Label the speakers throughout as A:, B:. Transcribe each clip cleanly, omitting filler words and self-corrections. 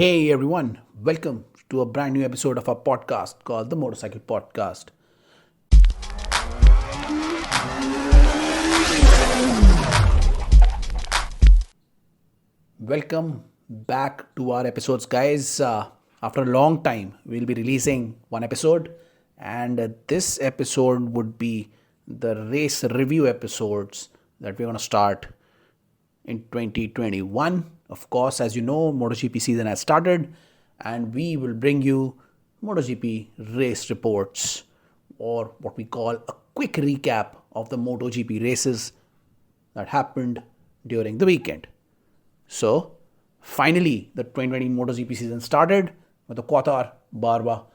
A: Hey everyone, welcome to a brand new episode of our podcast called the Motorcycle Podcast. Welcome back to our episodes, guys. After a long time, we'll be releasing one episode, and this episode would be the race review episodes that we're going to start in 2021. Of course, as you know, MotoGP season has started, and we will bring you MotoGP race reports, or what we call a quick recap of the MotoGP races that happened during the weekend. So, finally, the 2020 MotoGP season started with the Qatar Barwa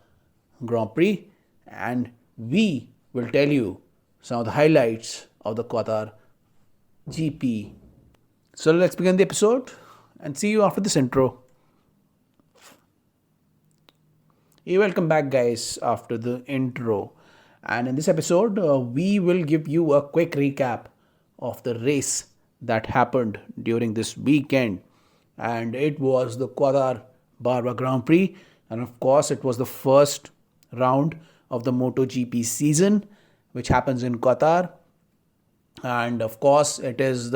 A: Grand Prix, and we will tell you some of the highlights of the Qatar GP. So, let's begin the episode and see you after this intro. Hey, welcome back, guys, after the intro. And in this episode, we will give you a quick recap of the race that happened during this weekend. And it was the Qatar Barwa Grand Prix. And of course, it was the first round of the MotoGP season, which happens in Qatar. And of course, it is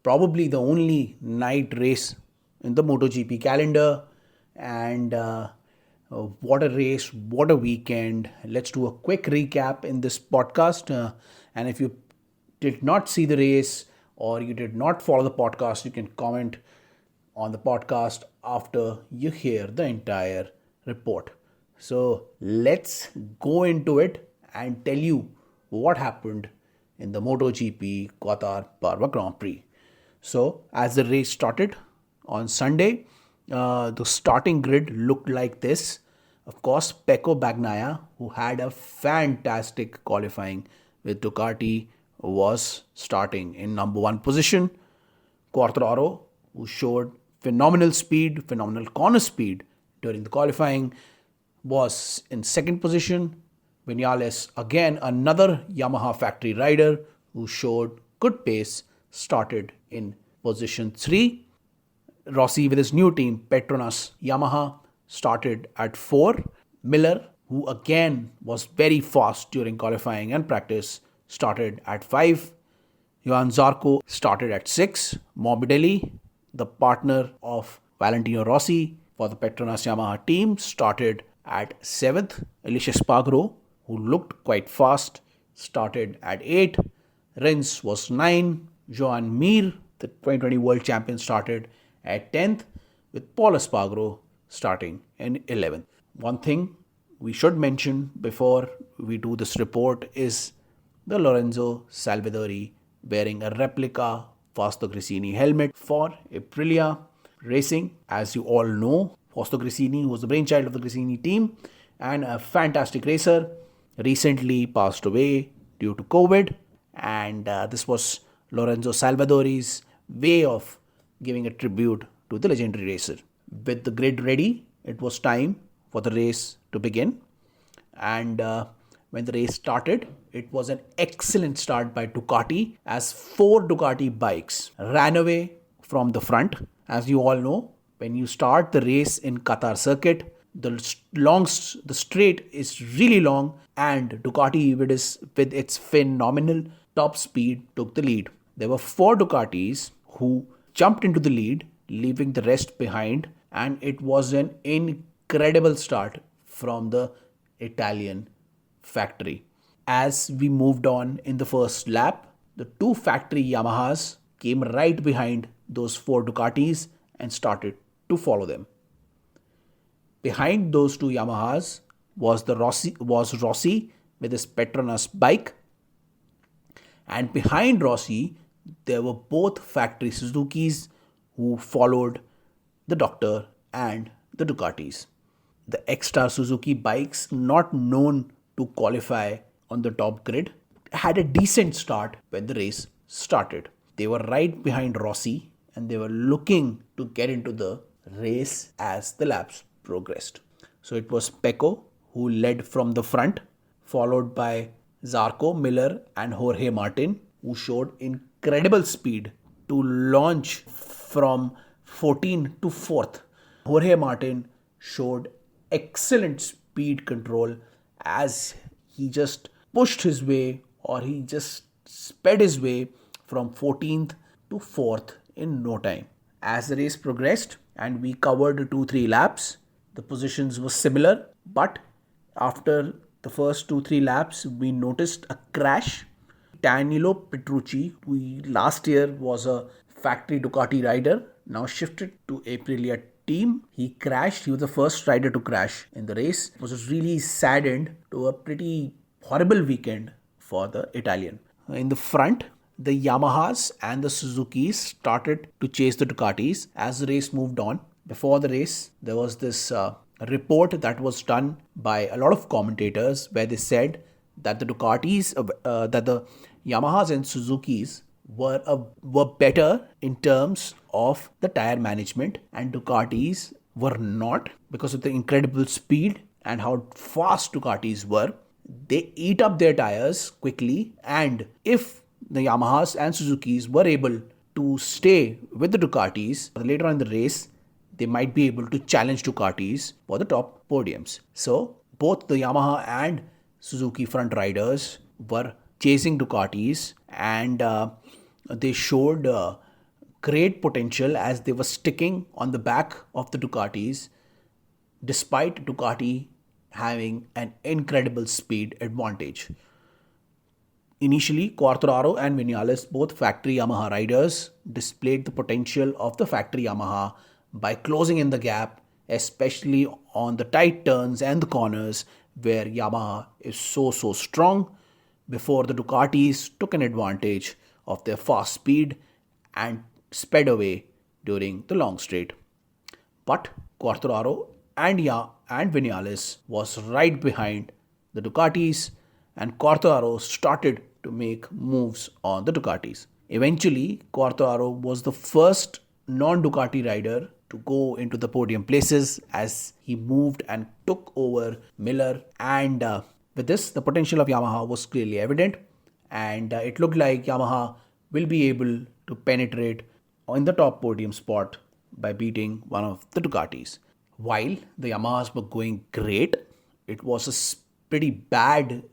A: probably the only night race in the MotoGP calendar. And what a race, what a weekend. Let's do a quick recap in this podcast. And if you did not see the race or you did not follow the podcast, you can comment on the podcast after you hear the entire report. So let's go into it and tell you what happened in the MotoGP Qatar Barwa Grand Prix. So as the race started on Sunday, the starting grid looked like this. Of course, Pecco Bagnaia, who had a fantastic qualifying with Ducati, was starting in number one position. Quartararo, who showed phenomenal speed, phenomenal corner speed during the qualifying, was in second position. Vinales, again another Yamaha factory rider who showed good pace, started in position 3. Rossi with his new team, Petronas Yamaha, started at 4. Miller, who again was very fast during qualifying and practice, started at 5. Johan Zarco started at 6. Morbidelli, the partner of Valentino Rossi for the Petronas Yamaha team, started at 7th. Alicia Spargaro, who looked quite fast, started at 8. Rins was 9. Joan Mir, the 2020 world champion, started at 10th, with Paul Espargaro starting in 11th. One thing we should mention before we do this report is the Lorenzo Salvadori wearing a replica Fausto Gresini helmet for Aprilia Racing. As you all know, Fausto Gresini, who was the brainchild of the Gresini team and a fantastic racer, recently passed away due to COVID. And this was Lorenzo Salvadori's way of giving a tribute to the legendary racer. With the grid ready, it was time for the race to begin. And when the race started, it was an excellent start by Ducati, as 4 Ducati bikes ran away from the front. As you all know, when you start the race in Qatar circuit, the straight is really long, and Ducati with its phenomenal top speed took the lead. There were 4 Ducatis who jumped into the lead, leaving the rest behind, and it was an incredible start from the Italian factory. As we moved on in the first lap, the 2 factory Yamahas came right behind those 4 Ducatis and started to follow them. Behind those 2 Yamahas was Rossi with his Petronas bike, and behind Rossi there were both factory Suzukis who followed the Doctor and the Ducatis. The X-Star Suzuki bikes, not known to qualify on the top grid, had a decent start when the race started. They were right behind Rossi and they were looking to get into the race as the laps progressed. So it was Pecco who led from the front, followed by Zarco, Miller and Jorge Martin, who showed incredible speed to launch from 14th to 4th. Jorge Martin showed excellent speed control as he just pushed his way, or he just sped his way from 14th to 4th in no time. As the race progressed and we covered 2-3 laps, the positions were similar, but after the first 2-3 laps, we noticed a crash. Danilo Petrucci, who last year was a factory Ducati rider, now shifted to Aprilia team. He crashed. He was the first rider to crash in the race. It was really sad end to a pretty horrible weekend for the Italian. In the front, the Yamahas and the Suzukis started to chase the Ducatis as the race moved on. Before the race, there was this report that was done by a lot of commentators where they said that the Ducatis, that the Yamahas and Suzukis were better in terms of the tire management, and Ducatis were not, because of the incredible speed and how fast Ducatis were. They eat up their tires quickly, and if the Yamahas and Suzukis were able to stay with the Ducatis later on in the race, they might be able to challenge Ducatis for the top podiums. So both the Yamaha and Suzuki front riders were chasing Ducatis, and they showed great potential as they were sticking on the back of the Ducatis, despite Ducati having an incredible speed advantage. Initially, Quartararo and Vinales, both factory Yamaha riders, displayed the potential of the factory Yamaha by closing in the gap, especially on the tight turns and the corners where Yamaha is so strong, before the Ducatis took an advantage of their fast speed and sped away during the long straight. But Quartararo and Vinales was right behind the Ducatis, and Quartararo started to make moves on the Ducatis. Eventually, Quartararo was the first non-Ducati rider to go into the podium places as he moved and took over Miller, and with this, the potential of Yamaha was clearly evident, and it looked like Yamaha will be able to penetrate in the top podium spot by beating one of the Ducatis. While the Yamahas were going great, it was a pretty bad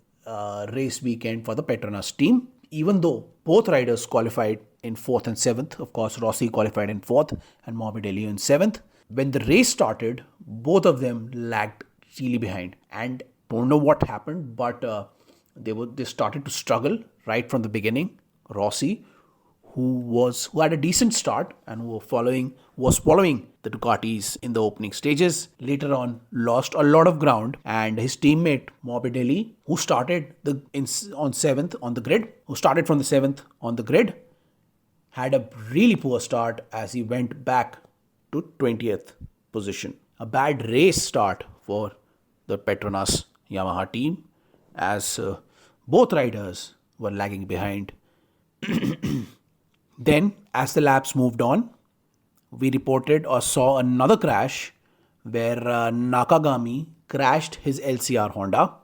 A: race weekend for the Petronas team. Even though both riders qualified in 4th and 7th, of course Rossi qualified in 4th and Morbidelli in 7th, when the race started, both of them lagged really behind. And don't know what happened, but they started to struggle right from the beginning. Rossi, who had a decent start and who was following the Ducatis in the opening stages, later on lost a lot of ground, and his teammate Morbidelli, who started on 7th on the grid, had a really poor start as he went back to 20th position. A bad race start for the Petronas Yamaha team as both riders were lagging behind. Then, as the laps moved on, we reported or saw another crash where Nakagami crashed his LCR Honda,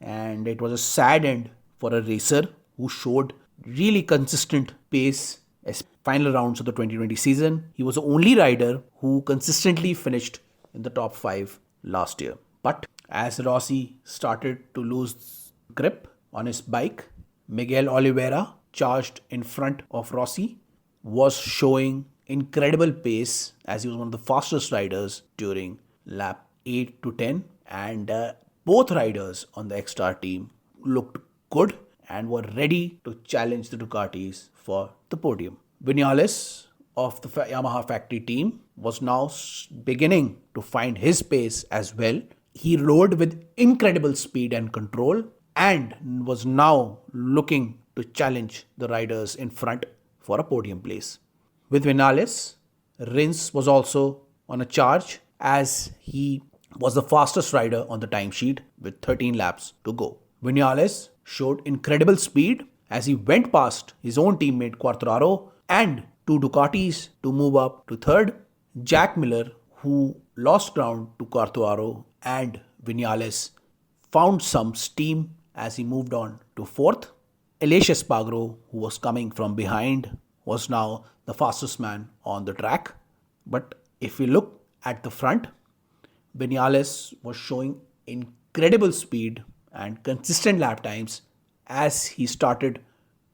A: and it was a sad end for a racer who showed really consistent pace as final rounds of the 2020 season. He was the only rider who consistently finished in the top 5 last year. But as Rossi started to lose grip on his bike, Miguel Oliveira, charged in front of Rossi, was showing incredible pace as he was one of the fastest riders during lap 8 to 10, and both riders on the X-Star team looked good and were ready to challenge the Ducatis for the podium. Vinales of the Yamaha factory team was now beginning to find his pace as well. He rode with incredible speed and control and was now looking to challenge the riders in front for a podium place. With Vinales, Rins was also on a charge as he was the fastest rider on the timesheet with 13 laps to go. Vinales showed incredible speed as he went past his own teammate Quartararo and 2 Ducatis to move up to 3rd. Jack Miller, who lost ground to Quartararo and Vinales, found some steam as he moved on to 4th. Aleix Espargaro, who was coming from behind, was now the fastest man on the track. But if we look at the front, Vinales was showing incredible speed and consistent lap times as he started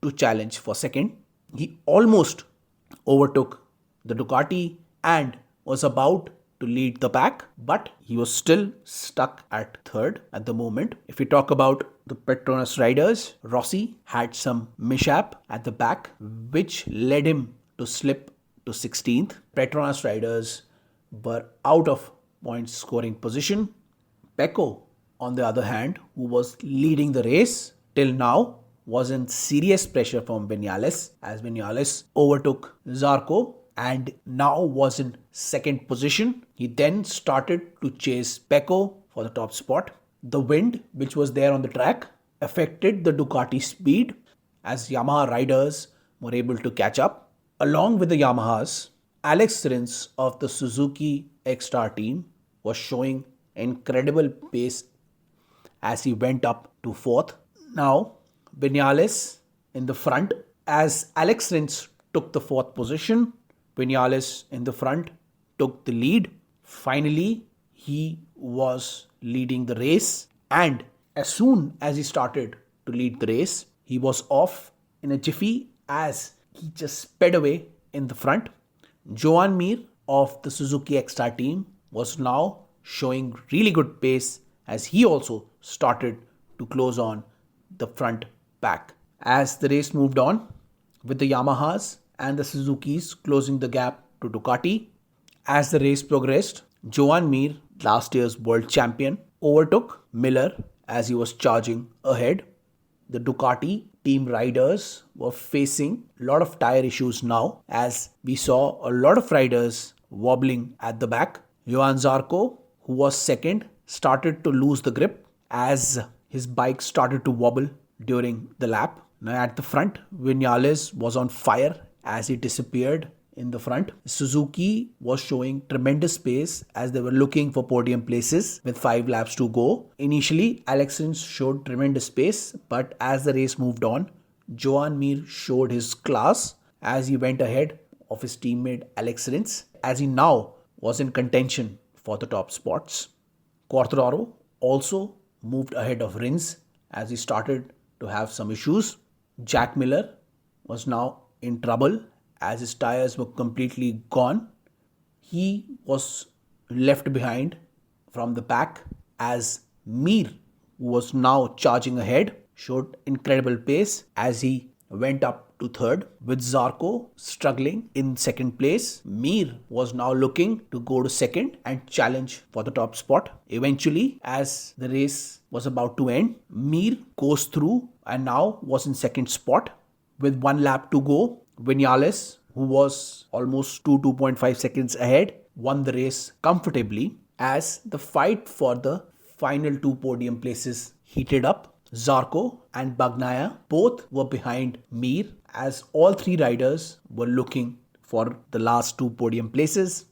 A: to challenge for second. He almost overtook the Ducati and was about to lead the pack, but he was still stuck at third at the moment. If we talk about the Petronas riders, Rossi had some mishap at the back, which led him to slip to 16th. Petronas riders were out of point scoring position. Pecco, on the other hand, who was leading the race till now, was in serious pressure from Vinales as Vinales overtook Zarco and now was in second position. He then started to chase Pecco for the top spot. The wind, which was there on the track, affected the Ducati speed as Yamaha riders were able to catch up. Along with the Yamahas, Alex Rins of the Suzuki X-Star team was showing incredible pace as he went up to fourth. Now, Vinales in the front as Alex Rins took the fourth position. Vinales in the front took the lead. Finally, he was leading the race, and as soon as he started to lead the race, he was off in a jiffy as he just sped away in the front. Joan Mir of the Suzuki X-Star team was now showing really good pace as he also started to close on the front pack. As the race moved on, with the Yamahas and the Suzukis closing the gap to Ducati, as the race progressed, Joan Mir, last year's world champion, overtook Miller as he was charging ahead. The Ducati team riders were facing a lot of tire issues now as we saw a lot of riders wobbling at the back. Johan Zarco, who was second, started to lose the grip as his bike started to wobble during the lap. Now at the front, Vinales was on fire as he disappeared in the front. Suzuki was showing tremendous pace as they were looking for podium places with 5 laps to go. Initially, Alex Rins showed tremendous pace, but as the race moved on, Joan Mir showed his class as he went ahead of his teammate Alex Rins, as he now was in contention for the top spots. Quartararo also moved ahead of Rins as he started to have some issues. Jack Miller was now in trouble as his tires were completely gone. He was left behind from the pack as Mir, who was now charging ahead, showed incredible pace as he went up to third, with Zarco struggling in second place. Mir was now looking to go to second and challenge for the top spot. Eventually, as the race was about to end, Mir goes through and now was in second spot. With 1 lap to go, Vinales, who was almost 2.5 seconds ahead, won the race comfortably as the fight for the final 2 podium places heated up. Zarco and Bagnaia both were behind Mir as all 3 riders were looking for the last 2 podium places.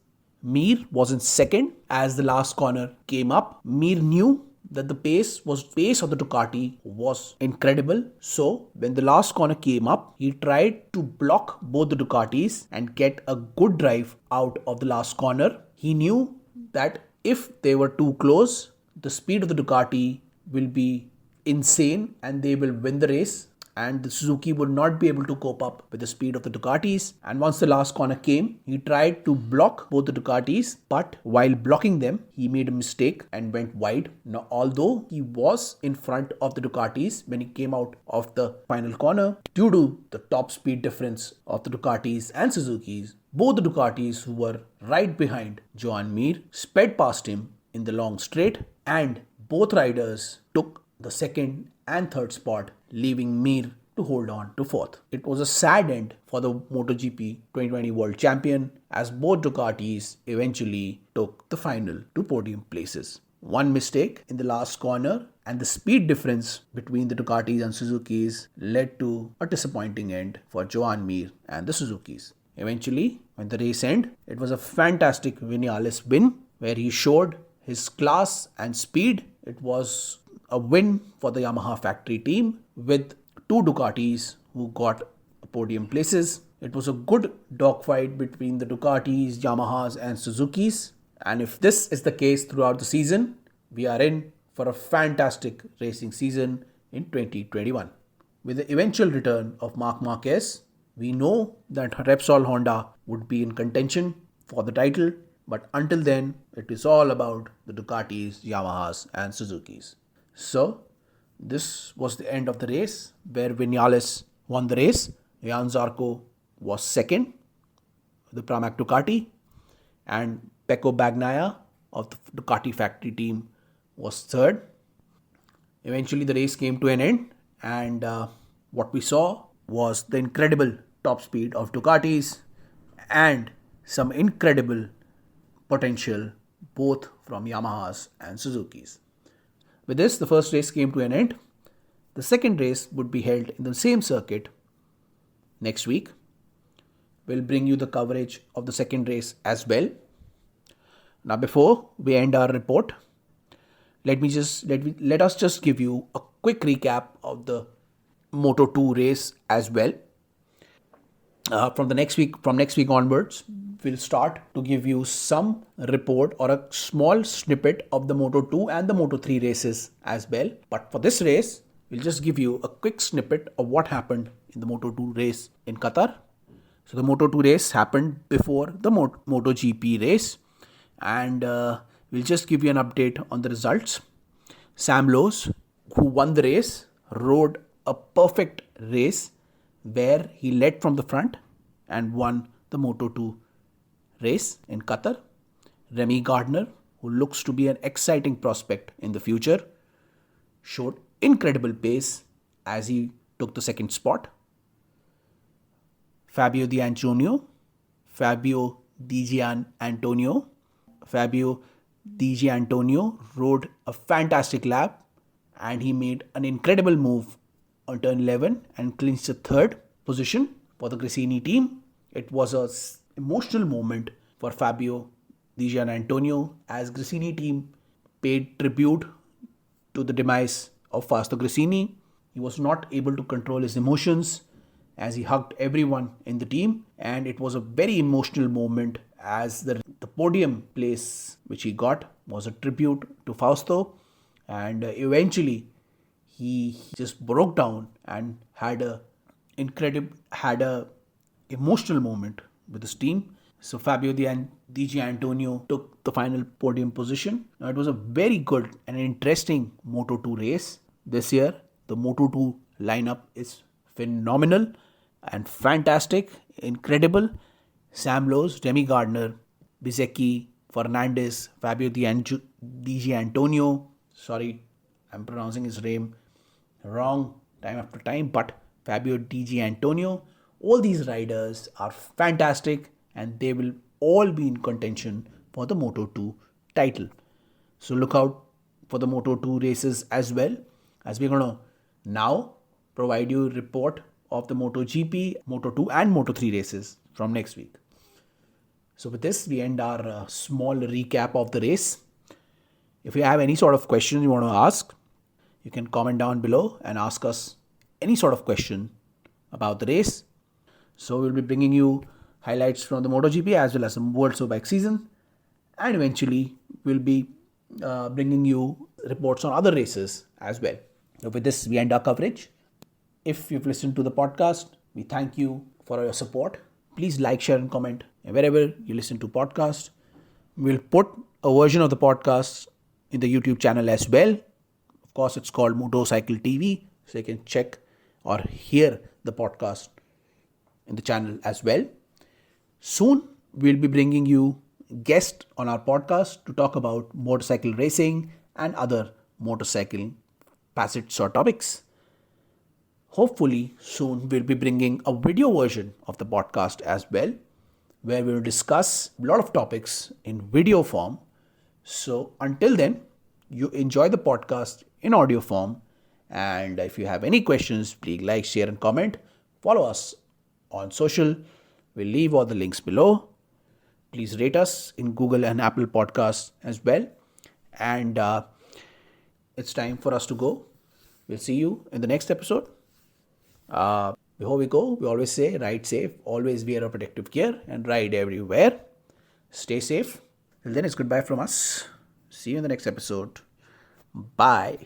A: Mir was in second as the last corner came up. Mir knew that the pace of the Ducati was incredible. So when the last corner came up, he tried to block both the Ducatis and get a good drive out of the last corner. He knew that if they were too close, the speed of the Ducati will be insane and they will win the race, and the Suzuki would not be able to cope up with the speed of the Ducatis. And once the last corner came, he tried to block both the Ducatis, but while blocking them, he made a mistake and went wide. Now, although he was in front of the Ducatis when he came out of the final corner, due to the top speed difference of the Ducatis and Suzukis, both the Ducatis who were right behind Joan Mir sped past him in the long straight, and both riders took the second and third spot, leaving Mir to hold on to fourth. It was a sad end for the MotoGP 2020 World Champion as both Ducatis eventually took the final 2 podium places. One mistake in the last corner and the speed difference between the Ducatis and Suzukis led to a disappointing end for Joan Mir and the Suzukis. Eventually, when the race ended, it was a fantastic Vinales win where he showed his class and speed. It was a win for the Yamaha factory team with 2 Ducatis who got podium places. It was a good dogfight between the Ducatis, Yamahas, and Suzukis. And if this is the case throughout the season, we are in for a fantastic racing season in 2021. With the eventual return of Marc Marquez, we know that Repsol Honda would be in contention for the title, but until then, it is all about the Ducatis, Yamahas, and Suzukis. So, this was the end of the race where Vinales won the race. Jan Zarco was second, the Pramac Ducati, and Pecco Bagnaia of the Ducati factory team was third. Eventually, the race came to an end, and what we saw was the incredible top speed of Ducatis and some incredible potential both from Yamahas and Suzukis. With this, the first race came to an end. The second race would be held in the same circuit next week. We'll bring you the coverage of the second race as well. Now, before we end our report, let us just give you a quick recap of the Moto2 race as well. From next week onwards, we'll start to give you some report or a small snippet of the Moto2 and the Moto3 races as well. But for this race, we'll just give you a quick snippet of what happened in the Moto2 race in Qatar. So the Moto2 race happened before the MotoGP race, and we'll just give you an update on the results. Sam Lowes, who won the race, rode a perfect race where he led from the front and won the Moto2 race in Qatar. Remy Gardner, who looks to be an exciting prospect in the future, showed incredible pace as he took the second spot. Fabio Di Gianantonio rode a fantastic lap, and he made an incredible move on turn 11 and clinched the third position for the Gresini team. It was an emotional moment for Fabio Di Gianantonio as Gresini team paid tribute to the demise of Fausto Gresini. He was not able to control his emotions as he hugged everyone in the team, and it was a very emotional moment as the podium place which he got was a tribute to Fausto, and eventually he just broke down and had a emotional moment with his team. So Fabio Di Gianantonio took the final podium position. Now, it was a very good and interesting Moto2 race this year. The Moto2 lineup is phenomenal and fantastic, incredible. Sam Lowes, Remy Gardner, Bezzecchi, Fernandez, Fabio Di Gianantonio. Sorry, I'm pronouncing his name wrong time after time, but Fabio Di Gianantonio. All these riders are fantastic and they will all be in contention for the Moto2 title. So look out for the Moto2 races as well, as we're going to now provide you a report of the MotoGP, Moto2 and Moto3 races from next week. So with this, we end our small recap of the race. If you have any sort of question you want to ask, you can comment down below and ask us any sort of question about the race. So we'll be bringing you highlights from the MotoGP as well as the World Superbike season, and eventually we'll be bringing you reports on other races as well. So with this, we end our coverage. If you've listened to the podcast, we thank you for your support. Please like, share and comment wherever you listen to podcasts. We'll put a version of the podcast in the YouTube channel as well. Of course, it's called Motorcycle TV, so you can check or hear the podcast in the channel as well. Soon, we'll be bringing you guests on our podcast to talk about motorcycle racing and other motorcycle facets or topics. Hopefully, soon we'll be bringing a video version of the podcast as well, where we'll discuss a lot of topics in video form. So until then, you enjoy the podcast in audio form. And if you have any questions, please like, share and comment. Follow us on social. We'll leave all the links below. Please rate us in Google and Apple Podcasts as well. And it's time for us to go. We'll see you in the next episode. Before we go, we always say ride safe, always wear a protective gear, and ride everywhere. Stay safe. Till then, it's goodbye from us. See you in the next episode. Bye.